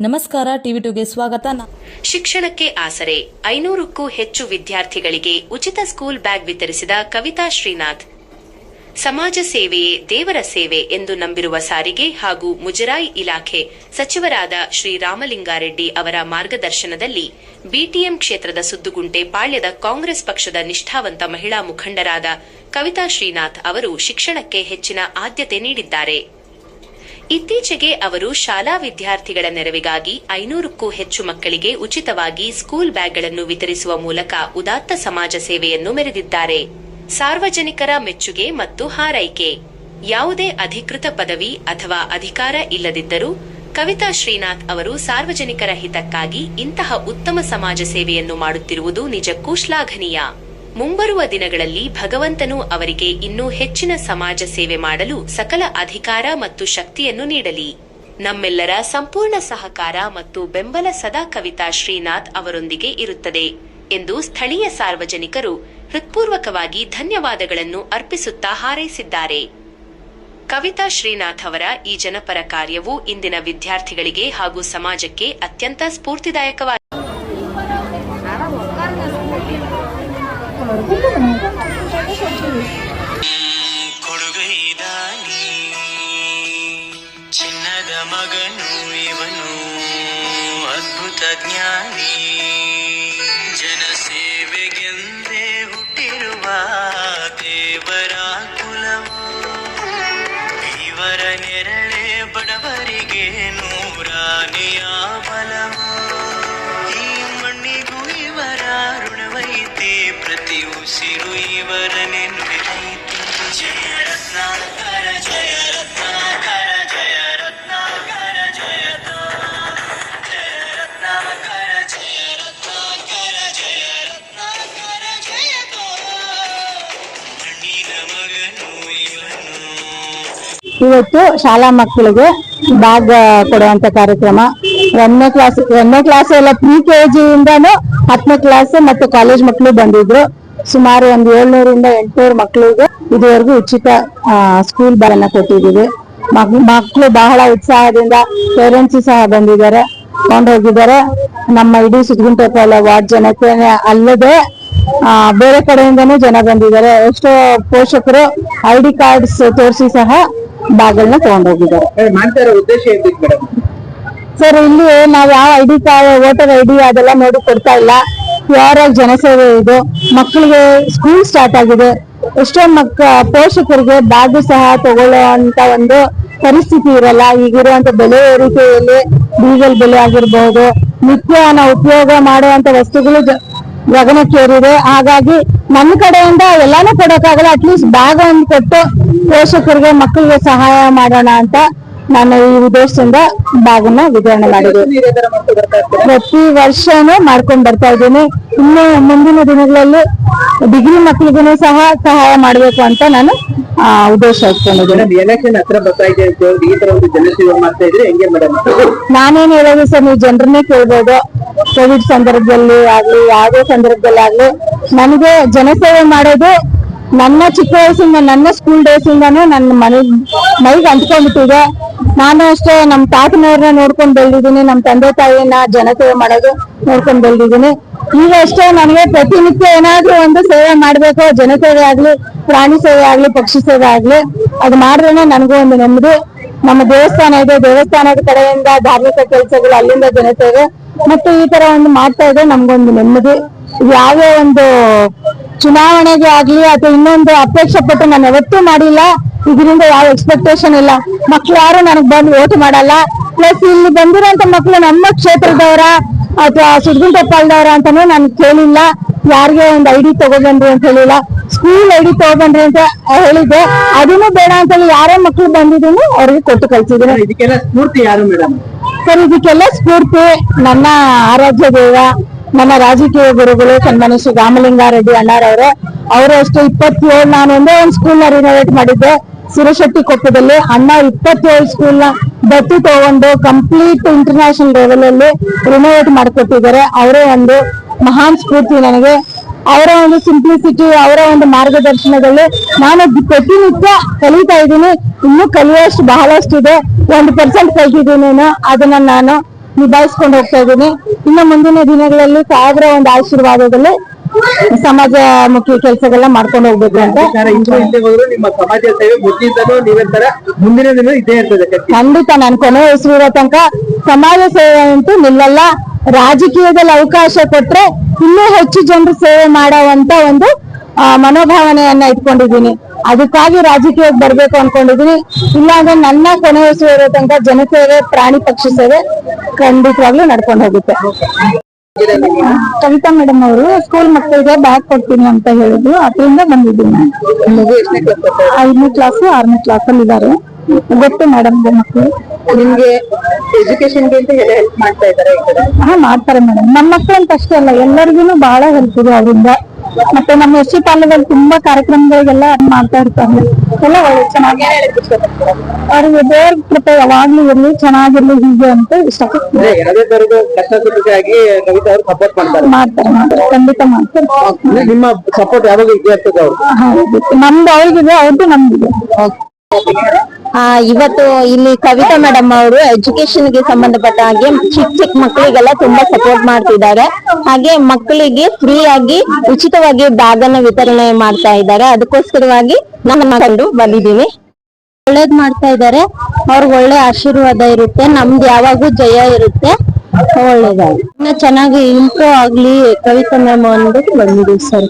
ನಮಸ್ಕಾರ ಟಿವಿ2ಗೆ ಸ್ವಾಗತ. ಶಿಕ್ಷಣಕ್ಕೆ ಆಸರೆ 500ಕ್ಕೂ ಹೆಚ್ಚು ವಿದ್ಯಾರ್ಥಿಗಳಿಗೆ ಉಚಿತ ಸ್ಕೂಲ್ ಬ್ಯಾಗ್ ವಿತರಿಸಿದ ಕವಿತಾ ಶ್ರೀನಾಥ್. ಸಮಾಜ ಸೇವೆಯೇ ದೇವರ ಸೇವೆ ಎಂದು ನಂಬಿರುವ ಸಾರಿಗೆ ಹಾಗೂ ಮುಜರಾಯಿ ಇಲಾಖೆ ಸಚಿವರಾದ ಶ್ರೀ ರಾಮಲಿಂಗಾರೆಡ್ಡಿ ಅವರ ಮಾರ್ಗದರ್ಶನದಲ್ಲಿ ಬಿಟಿಎಂ ಕ್ಷೇತ್ರದ ಸುದ್ದುಗುಂಟೆ ಪಾಳ್ಯದ ಕಾಂಗ್ರೆಸ್ ಪಕ್ಷದ ನಿಷ್ಠಾವಂತ ಮಹಿಳಾ ಮುಖಂಡರಾದ ಕವಿತಾ ಶ್ರೀನಾಥ್ ಅವರು ಶಿಕ್ಷಣಕ್ಕೆ ಹೆಚ್ಚಿನ ಆದ್ಯತೆ ನೀಡಿದ್ದಾರೆ. ಇತ್ತೀಚೆಗೆ ಅವರು ಶಾಲಾ ವಿದ್ಯಾರ್ಥಿಗಳ ನೆರವಿಗಾಗಿ 500ಕ್ಕೂ ಹೆಚ್ಚು ಮಕ್ಕಳಿಗೆ ಉಚಿತವಾಗಿ ಸ್ಕೂಲ್ ಬ್ಯಾಗ್ಗಳನ್ನು ವಿತರಿಸುವ ಮೂಲಕ ಉದಾತ್ತ ಸಮಾಜ ಸೇವೆಯನ್ನು ಮೆರೆದಿದ್ದಾರೆ. ಸಾರ್ವಜನಿಕರ ಮೆಚ್ಚುಗೆ ಮತ್ತು ಹಾರೈಕೆ. ಯಾವುದೇ ಅಧಿಕೃತ ಪದವಿ ಅಥವಾ ಅಧಿಕಾರ ಇಲ್ಲದಿದ್ದರೂ ಕವಿತಾ ಶ್ರೀನಾಥ್ ಅವರು ಸಾರ್ವಜನಿಕರ ಹಿತಕ್ಕಾಗಿ ಇಂತಹ ಉತ್ತಮ ಸಮಾಜ ಸೇವೆಯನ್ನು ಮಾಡುತ್ತಿರುವುದು ನಿಜಕ್ಕೂ ಶ್ಲಾಘನೀಯ. ಮುಂಬರುವ ದಿನಗಳಲ್ಲಿ ಭಗವಂತನು ಅವರಿಗೆ ಇನ್ನೂ ಹೆಚ್ಚಿನ ಸಮಾಜ ಸೇವೆ ಮಾಡಲು ಸಕಲ ಅಧಿಕಾರ ಮತ್ತು ಶಕ್ತಿಯನ್ನು ನೀಡಲಿ. ನಮ್ಮೆಲ್ಲರ ಸಂಪೂರ್ಣ ಸಹಕಾರ ಮತ್ತು ಬೆಂಬಲ ಸದಾ ಕವಿತಾ ಶ್ರೀನಾಥ್ ಅವರೊಂದಿಗೆ ಇರುತ್ತದೆ ಎಂದು ಸ್ಥಳೀಯ ಸಾರ್ವಜನಿಕರು ಹೃತ್ಪೂರ್ವಕವಾಗಿ ಧನ್ಯವಾದಗಳನ್ನು ಅರ್ಪಿಸುತ್ತಾ ಹಾರೈಸಿದ್ದಾರೆ. ಕವಿತಾ ಶ್ರೀನಾಥ್ ಅವರ ಈ ಜನಪರ ಕಾರ್ಯವು ಇಂದಿನ ವಿದ್ಯಾರ್ಥಿಗಳಿಗೆ ಹಾಗೂ ಸಮಾಜಕ್ಕೆ ಅತ್ಯಂತ ಸ್ಫೂರ್ತಿದಾಯಕವಾಗಿದೆ. ಕೊಡುಗೈದಾನಿ ಚಿನ್ನದ ಮಗನು ಇವನು ಅದ್ಭುತ ಜ್ಞಾನಿ, ಜನಸೇವೆಗೆಂದೇ ಹುಟ್ಟಿರುವ ದೇವರ ಕುಲವು, ಇವರ ನೆರಳೆ ಬಡವರಿಗೆ ನೂರಾನೆಯ ಬಲವು, ಈ ಮಣ್ಣಿಗೂ ಇವರ ಋಣವೈತೆ ಪ್ರತಿ ಉಸಿರು ಇವರ ನೆನ್ಪಿನೈತೆ. ಜಯ ರತ್ನಾಕರ ಜಯ ರತ್ನಾಕರ ಜಯ ರತ್ನಾಕರ ಜಯತೋ, ಜಯ ರತ್ನಾಕರ ಜಯ ರತ್ನಾಕರ ಜಯ ರತ್ನಾಕರ ಜಯತೋ, ಮಣ್ಣಿನ ಮಗನು ಇವನು. ಇವತ್ತು ಶಾಲಾ ಮಕ್ಕಳಿಗೆ ಬ್ಯಾಗ್ ಕೊಡುವಂತ ಕಾರ್ಯಕ್ರಮ. 1ನೇ ಕ್ಲಾಸ್ ಎಲ್ಲ ಪ್ರಿ-KG ಇಂದಾನು 10ನೇ ಕ್ಲಾಸ್ ಮತ್ತು ಕಾಲೇಜ್ ಮಕ್ಕಳು ಬಂದಿದ್ರು. ಸುಮಾರು ಒಂದು 700ರಿಂದ 800 ಮಕ್ಕಳಿಗೆ ಇದುವರೆಗೂ ಉಚಿತ ಸ್ಕೂಲ್ ಬ್ಯಾಗ್ ಅನ್ನ ಕೊಟ್ಟಿದ್ದೀವಿ. ಮಕ್ಕಳು ಬಹಳ ಉತ್ಸಾಹದಿಂದ, ಪೇರೆಂಟ್ಸ್ ಸಹ ಬಂದಿದ್ದಾರೆ, ಕೊಂಡು ಹೋಗಿದ್ದಾರೆ. ನಮ್ಮ ಇಡೀ ಸುದ್ಗುಂಟೆ ಪಾಳ್ಯ ವಾರ್ಡ್ ಜನತೆ ಅಲ್ಲದೆ ಬೇರೆ ಕಡೆಯಿಂದನೂ ಜನ ಬಂದಿದ್ದಾರೆ. ಎಷ್ಟೋ ಪೋಷಕರು ID ಕಾರ್ಡ್ಸ್ ತೋರಿಸಿ ಸಹ ಬ್ಯಾಗ್ಗಳನ್ನ ತಗೊಂಡೋಗಿದ್ದಾರೆ. ಉದ್ದೇಶ ಸರ್, ಇಲ್ಲಿ ನಾವ್ ಯಾವ ID ಕಾರ್ಡ್, ವೋಟರ್ ID ಅದೆಲ್ಲ ನೋಡಿ ಕೊಡ್ತಾ ಇಲ್ಲ. ಪ್ಯೂರ್ ಆಗಿ ಜನಸೇವೆ ಇದು. ಮಕ್ಕಳಿಗೆ ಸ್ಕೂಲ್ ಸ್ಟಾರ್ಟ್ ಆಗಿದೆ. ಎಷ್ಟೋ ಪೋಷಕರಿಗೆ ಬ್ಯಾಗ್ ಸಹ ತಗೊಳ್ಳುವಂತ ಒಂದು ಪರಿಸ್ಥಿತಿ ಇರಲ್ಲ. ಈಗಿರುವಂತ ಬೆಲೆ ಏರಿಕೆಯಲ್ಲಿ ಡೀಸೆಲ್ ಬೆಲೆ ಆಗಿರ್ಬಹುದು, ನಿತ್ಯ ನಾವು ಉಪಯೋಗ ಮಾಡುವಂತ ವಸ್ತುಗಳು ಗಗನಕ್ಕೇರಿದೆ. ಹಾಗಾಗಿ ನನ್ನ ಕಡೆಯಿಂದ ಎಲ್ಲಾನು ಕೊಡೋಕ್ಕಾಗಲ್ಲ, ಅಟ್ಲೀಸ್ಟ್ ಬ್ಯಾಗ್ ಒಂದು ಕೊಟ್ಟು ಪೋಷಕರಿಗೆ ಮಕ್ಕಳಿಗೆ ಸಹಾಯ ಮಾಡೋಣ ಅಂತ ನಾನು ಈ ಉದ್ದೇಶದಿಂದ ಬ್ಯಾಗ್ ಅನ್ನ ವಿತರಣೆ ಮಾಡಿದ್ದೀನಿ. ಪ್ರತಿ ವರ್ಷನೂ ಮಾಡ್ಕೊಂಡ್ ಬರ್ತಾ ಇದ್ದೀನಿ. ಇನ್ನು ಮುಂದಿನ ದಿನಗಳಲ್ಲಿ ಡಿಗ್ರಿ ಮಕ್ಕಳಿಗೂ ಸಹ ಸಹಾಯ ಮಾಡ್ಬೇಕು ಅಂತ ನಾನು ಉದ್ದೇಶ ಇಟ್ಕೊಂಡಿದ್ದೀನಿ. ಎಲೆಕ್ಷನ್ ಹತ್ರ ಬರ್ತಾ ಇದೆ, ಈ ತರ ಒಂದು ಜನಸೇವೆ ಮಾಡ್ತಾ ಇದ್ರೆ ಹೆಂಗೆ ಮೇಡಮ್? ನಾನೇನ್ ಹೇಳೋದು ಸರ್, ನೀವು ಜನರನ್ನೇ ಕೇಳ್ಬೋದು. ಕೋವಿಡ್ ಸಂದರ್ಭದಲ್ಲಿ ಆಗ್ಲಿ, ಯಾವುದೇ ಸಂದರ್ಭದಲ್ಲಿ ಆಗ್ಲಿ, ನನಗೆ ಜನಸೇವೆ ಮಾಡೋದು ನನ್ನ ಚಿಕ್ಕ ವಯಸ್ಸಿಂದ, ನನ್ನ ಸ್ಕೂಲ್ ಡೇಸ್ ಇಂದಾನು ನನ್ನ ಮೈಗೆ ಅಂಟ್ಕೊಂಡ್ಬಿಟ್ಟಿದೆ. ನಾನು ಅಷ್ಟೇ ನಮ್ಮ ತಾತನವ್ರನ್ನ ನೋಡ್ಕೊಂಡ್ ಬೆಳೆದಿದ್ದೀನಿ, ನಮ್ಮ ತಂದೆ ತಾಯಿನ ಜನಸೇವೆ ಮಾಡೋದು ನೋಡ್ಕೊಂಡ್ ಬೆಳೆದಿದ್ದೀನಿ. ಈಗ ಅಷ್ಟೇ ನನಗೆ ಪ್ರತಿನಿತ್ಯ ಏನಾದ್ರೂ ಒಂದು ಸೇವೆ ಮಾಡ್ಬೇಕು, ಜನಸೇವೆ ಆಗ್ಲಿ, ಪ್ರಾಣಿ ಸೇವೆ ಆಗ್ಲಿ, ಪಕ್ಷಿ ಸೇವೆ ಆಗ್ಲಿ, ಅದು ಮಾಡಿದ್ರೆ ನನಗೂ ಒಂದು ನೆಮ್ಮದಿ. ನಮ್ಮ ದೇವಸ್ಥಾನ ಇದೆ, ದೇವಸ್ಥಾನದ ಕಡೆಯಿಂದ ಧಾರ್ಮಿಕ ಕೆಲಸಗಳು, ಅಲ್ಲಿಂದ ಜನಸೇವೆ, ಮತ್ತೆ ಈ ತರ ಒಂದು ಮಾಡ್ತಾ ಇದೆ, ನಮ್ಗೊಂದು ನೆಮ್ಮದಿ. ಯಾವುದೇ ಒಂದು ಚುನಾವಣೆಗೆ ಆಗ್ಲಿ ಅಥವಾ ಇನ್ನೊಂದು ಅಪೇಕ್ಷೆ ಪಟ್ಟು ನಾನು ಯಾವತ್ತೂ ಮಾಡಿಲ್ಲ. ಇದರಿಂದ ಯಾವ ಎಕ್ಸ್ಪೆಕ್ಟೇಷನ್ ಇಲ್ಲ. ಮಕ್ಳು ಯಾರು ನನಗ್ ಬಂದು ವೋಟ್ ಮಾಡಲ್ಲ. ಪ್ಲಸ್ ಇಲ್ಲಿ ಬಂದಿರೋಂತ ಮಕ್ಳು ನಮ್ಮ ಕ್ಷೇತ್ರದವರ ಅಥವಾ ಸುದ್ಗುಂಟೆ ಪಾಳ್ಯದವರ ಅಂತಾನು ನಾನು ಕೇಳಿಲ್ಲ. ಯಾರಿಗೆ ಒಂದು ID ತಗೊಬಂದ್ರಿ ಅಂತ ಹೇಳಿಲ್ಲ. ಸ್ಕೂಲ್ ID ತಗೊಬಂದ್ರಿ ಅಂತ ಹೇಳಿದ್ದೆ, ಅದನ್ನು ಬೇಡ ಅಂತ ಹೇಳಿ ಯಾರೇ ಮಕ್ಳು ಬಂದಿದ್ದೀನಿ ಅವ್ರಿಗೆ ಕೊಟ್ಟು ಕಳ್ಸಿದ್ದೀನಿ. ಇದಕ್ಕೆಲ್ಲ ಸ್ಫೂರ್ತಿ ಯಾರು ಮೇಡಮ್? ಸರ್, ಇದಕ್ಕೆಲ್ಲ ಸ್ಫೂರ್ತಿ ನನ್ನ ಆರಾಧ್ಯ ದೇವ, ನನ್ನ ರಾಜಕೀಯ ಗುರುಗಳು ಸನ್ಮಾನ್ಯ ಶ್ರೀ ರಾಮಲಿಂಗಾರೆಡ್ಡಿ ಅಣ್ಣಾರವ್ರೆ. ಅವರು ಅಷ್ಟೇ 27, ನಾನು ಒಂದೇ ಒಂದು ಸ್ಕೂಲ್ ನ ರಿನೋವೇಟ್ ಮಾಡಿದ್ದೆ ಸಿರಶೆಟ್ಟಿ ಕೊಪ್ಪದಲ್ಲಿ. ಅಣ್ಣ 27 ಸ್ಕೂಲ್ ನ ದತ್ತು ತಗೊಂಡು ಕಂಪ್ಲೀಟ್ ಇಂಟರ್ನ್ಯಾಷನಲ್ ಲೆವೆಲ್ ಅಲ್ಲಿ ರಿನೋವೇಟ್ ಮಾಡಿಕೊಟ್ಟಿದ್ದಾರೆ. ಅವರೇ ಒಂದು ಮಹಾನ್ ಸ್ಫೂರ್ತಿ ನನಗೆ. ಅವರ ಒಂದು ಸಿಂಪ್ಲಿಸಿಟಿ, ಅವರ ಒಂದು ಮಾರ್ಗದರ್ಶನದಲ್ಲಿ ನಾನು ಪ್ರತಿನಿತ್ಯ ಕಲಿತಾ ಇದ್ದೀನಿ. ಇನ್ನೂ ಕಲಿಯೋಷ್ಟು ಬಹಳಷ್ಟು ಇದೆ. 1% ಕಲ್ತಿದ್ದೀನಿ. ಅದನ್ನ ನಾನು ನಿಭಾಯಿಸ್ಕೊಂಡು ಹೋಗ್ತಾ ಇದ್ದೀನಿ. ಇನ್ನು ಮುಂದಿನ ದಿನಗಳಲ್ಲಿ ಸಾಹೇಬ್ರ ಒಂದು ಆಶೀರ್ವಾದದಲ್ಲಿ ಸಮಾಜಮುಖಿ ಕೆಲಸಗಳನ್ನ ಮಾಡ್ಕೊಂಡು ಹೋಗ್ಬೇಕು ಅಂತ ಹಿಂದೆ ಹೋದ್ರು ನಿಮ್ಮ ಸಮಾಜ ಸೇವೆ ಮುಚ್ಚಿದ್ದನು ನೀವಂತರ ಮುಂದಿನ ದಿನ ಇದ್ದೇ ಇರ್ತದೆ. ಖಂಡಿತ ನಾನು ಕೊನೆ ಉಸಿರಿರೋ ತನಕ ಸಮಾಜ ಸೇವೆ ಅಂತೂ ನಿಲ್ಲಲ್ಲ. ರಾಜಕೀಯದಲ್ಲಿ ಅವಕಾಶ ಕೊಟ್ರೆ ಇನ್ನೂ ಹೆಚ್ಚು ಜನರು ಸೇವೆ ಮಾಡುವಂತ ಒಂದು ಮನೋಭಾವನೆಯನ್ನ ಇಟ್ಕೊಂಡಿದ್ದೀನಿ. ಅದಕ್ಕಾಗಿ ರಾಜಕೀಯಕ್ಕೆ ಬರ್ಬೇಕು ಅನ್ಕೊಂಡಿದೀನಿ. ಇಲ್ಲಾಂದ್ರೆ ನನ್ನ ಕೊನೆ ಉಸಿರಿರೋ ತನಕ ಜನಸೇವೆ, ಪ್ರಾಣಿ ಪಕ್ಷಿ ಸೇವೆ ಖಂಡಿತವಾಗ್ಲೂ ನಡ್ಕೊಂಡು ಹೋಗುತ್ತೆ. ಕವಿತಾ ಮೇಡಮ್ ಅವರು ಸ್ಕೂಲ್ ಮಕ್ಕಳಿಗೆ ಬ್ಯಾಗ್ ಕೊಡ್ತೀನಿ ಅಂತ ಹೇಳಿದ್ರು, ಅದರಿಂದ ಬಂದಿದ್ದೀನಿ. 5ನೇ ಕ್ಲಾಸ್ 6ನೇ ಕ್ಲಾಸ್ ಅಲ್ಲಿ ಇದ್ದಾರೆ. ಗೊತ್ತು ಮೇಡಮ್ ಮಕ್ಕಳು. ನಿಮ್ಗೆ ಎಜುಕೇಶನ್ಗೆ ಅಂತ ಹೆಲ್ಪ್ ಮಾಡ್ತಾ ಇದ್ದಾರೆ ಈ ಕಡೆ? ಹಾ ಮಾಡ್ತಾರೆ ಮೇಡಮ್. ನಮ್ಮ ಮಕ್ಕಳು ಅಂತ ಅಷ್ಟೇ ಅಲ್ಲ, ಎಲ್ಲರಿಗೂ ಬಹಳ ಹೆಲ್ಪ್ ಇದೆ ಅವರಿಂದ. ಮತ್ತೆ ನಮ್ಮ ಎಸ್.ಸಿ. ಪಾಳ್ಯದಲ್ಲಿ ತುಂಬಾ ಕಾರ್ಯಕ್ರಮಗಳಿಗೆಲ್ಲ ಮಾಡ್ತಾ ಇರ್ತಾರೆ. ಎಲ್ಲ ಒಳ್ಳೆ ಚೆನ್ನಾಗಿ ಅವ್ರಿಗೆ ದೇವ್ರ ಕೃಪೆ ಯಾವಾಗ್ಲೂ ಇರ್ಲಿ, ಚೆನ್ನಾಗಿರ್ಲಿ ಹೀಗೆ ಅಂತ ಇಷ್ಟಪಡ್ತಾರೆ. ಯಾವುದೇ ತರದ ಕಷ್ಟ ಸುಖಕ್ಕಾಗಿ ಕವಿತಾ ಅವರು ಸಪೋರ್ಟ್ ಮಾಡ್ತಾರೆ ಖಂಡಿತ ಮಾಡ್ತಾರೆ. ನಿಮ್ಮ ಸಪೋರ್ಟ್ ಯಾವಾಗ ಇದ್ದೇ ಇರ್ತದೆ ಅವ್ರು? ಹೌದು, ನಮ್ದು ಅವ್ರಿಗಿದೆ, ಅವ್ರದ್ದು ನಮ್ದಿದೆ. ಇವತ್ತು ಇಲ್ಲಿ ಕವಿತಾ ಮೇಡಮ್ ಅವರು ಎಜುಕೇಶನ್ ಗೆ ಸಂಬಂಧಪಟ್ಟ ಹಾಗೆ ಚಿಕ್ಕ ಮಕ್ಕಳಿಗೆಲ್ಲ ತುಂಬಾ ಸಪೋರ್ಟ್ ಮಾಡ್ತಿದ್ದಾರೆ. ಹಾಗೆ ಮಕ್ಕಳಿಗೆ ಫ್ರೀ ಆಗಿ ಉಚಿತವಾಗಿ ಬ್ಯಾಗ್ ಅನ್ನ ವಿತರಣೆ ಮಾಡ್ತಾ ಇದ್ದಾರೆ. ಅದಕ್ಕೋಸ್ಕರವಾಗಿ ನಾನು ಮಕ್ಕಳು ಬಂದಿದ್ದೀನಿ. ಒಳ್ಳೇದ್ ಮಾಡ್ತಾ ಇದ್ದಾರೆ. ಅವ್ರಿಗೆ ಒಳ್ಳೆ ಆಶೀರ್ವಾದ ಇರುತ್ತೆ. ನಮ್ದು ಯಾವಾಗೂ ಜಯ ಇರುತ್ತೆ. ಒಳ್ಳೇದಾಗಿ ಇನ್ನ ಚೆನ್ನಾಗಿ ಇಂಪ್ರೂವ್ ಆಗ್ಲಿ ಕವಿತಾ ಮ್ಯಾಮ್ ಅಂದ್ಬಿಟ್ಟು ಬಂದಿದ್ದೀವಿ ಸರ್.